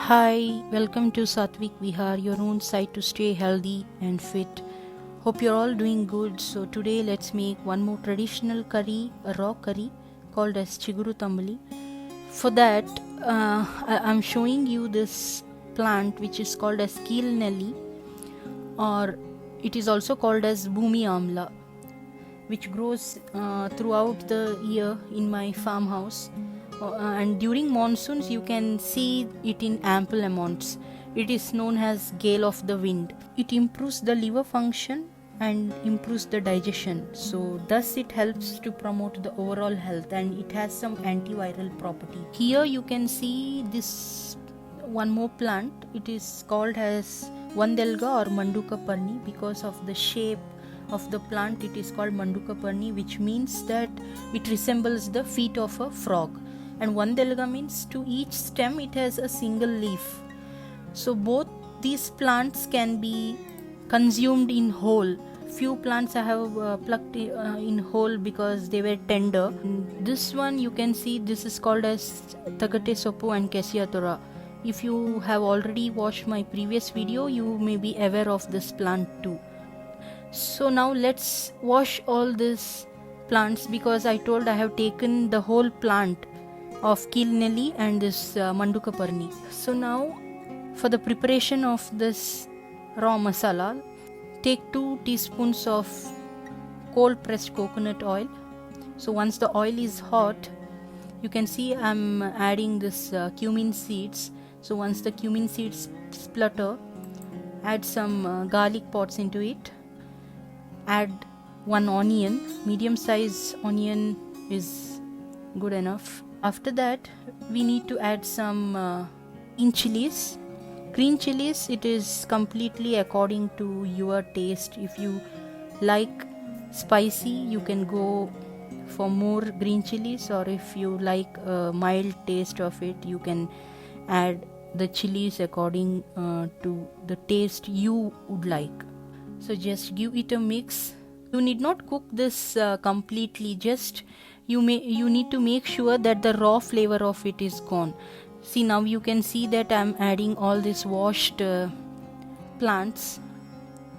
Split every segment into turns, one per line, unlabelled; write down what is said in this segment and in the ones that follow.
Hi, welcome to Satvik Vihar, your own site to stay healthy and fit. Hope you're all doing good. So today let's make one more traditional curry, a raw curry called as Chiguru Tambali. For that, I'm showing you this plant which is called as Keel Nelly, or it is also called as Bhumi Amla, which grows throughout the year in my farmhouse. And during monsoons you can see it in ample amounts. It is known as gale of the wind. It improves the liver function and improves the digestion, so thus it helps to promote the overall health, and it has some antiviral property. Here you can see this one more plant. It is called as Vandelga or Manduka Parni. Because of the shape of the plant, it is called Manduka Parni, which means that it resembles the feet of a frog. And Vandelga means to each stem it has a single leaf. So both these plants can be consumed in whole. Few plants I have plucked in whole because they were tender. This one you can see, this is called as Tagate Sopu and Kesiatora. If you have already watched my previous video, you may be aware of this plant too. So now let's wash all these plants, because I told I have taken the whole plant of Keel Nelly and this Manduka Parni. So now for the preparation of this raw masala, take 2 teaspoons of cold pressed coconut oil. So once the oil is hot, you can see I'm adding this cumin seeds. So once the cumin seeds splutter, add some garlic pods into it. Add 1 onion, medium size onion is good enough. After that, we need to add some green chilies. Green chilies, it is completely according to your taste. If you like spicy, you can go for more green chilies, or if you like a mild taste of it, you can add the chilies according to the taste you would like. So just give it a mix. You need not cook this completely, just you need to make sure that the raw flavor of it is gone. See, now you can see that I'm adding all these washed plants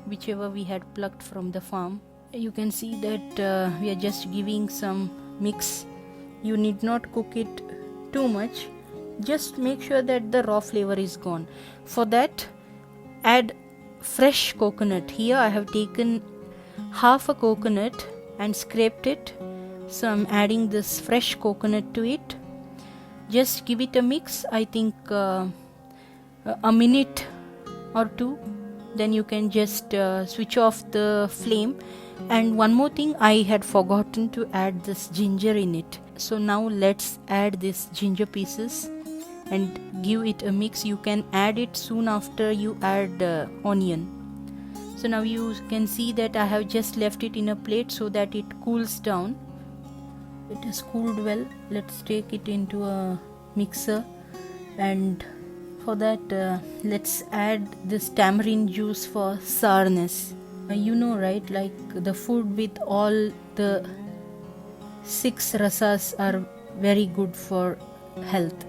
whichever we had plucked from the farm. You can see that we are just giving some mix. You need not cook it too much, just make sure that the raw flavor is gone. For that, add fresh coconut. Here I have taken half a coconut and scraped it. So I'm adding this fresh coconut to it. Just give it a mix, I think a minute or two. Then you can just switch off the flame. And one more thing, I had forgotten to add this ginger in it. So now let's add this ginger pieces and give it a mix. You can add it soon after you add onion. So now you can see that I have just left it in a plate so that it cools down. It is cooled well. Let's take it into a mixer, and for that let's add this tamarind juice for sourness. You know, right, like the food with all the 6 rasas are very good for health.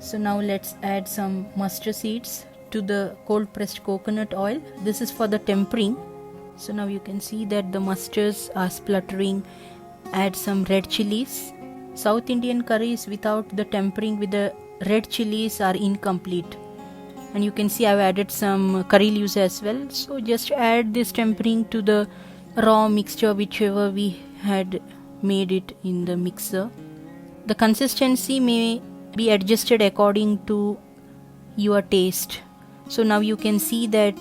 So now let's add some mustard seeds to the cold pressed coconut oil. This is for the tempering. So now you can see that the mustards are spluttering. Add some red chilies. South Indian curries without the tempering with the red chilies are incomplete. And you can see I've added some curry leaves as well. So just add this tempering to the raw mixture whichever we had made it in the mixer. The consistency may be adjusted according to your taste. So now you can see that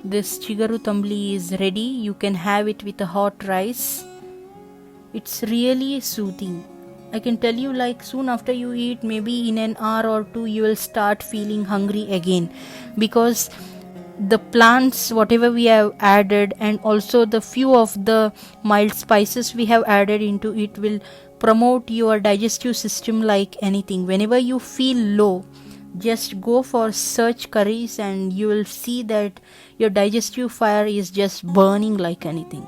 this Chiguru Tambali is ready. You can have it with a hot rice. It's really soothing. I can tell you, like, soon after you eat, maybe in an hour or two, you will start feeling hungry again, because the plants, whatever we have added, and also the few of the mild spices we have added into it, will promote your digestive system like anything. Whenever you feel low, just go for such curries and you will see that your digestive fire is just burning like anything.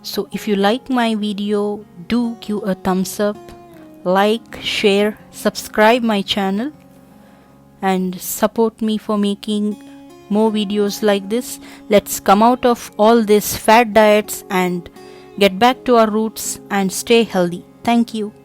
So if you like my video, do give a thumbs up, like, share, subscribe my channel. and support me for making more videos like this. Let's come out of all these fad diets and get back to our roots and stay healthy. Thank you.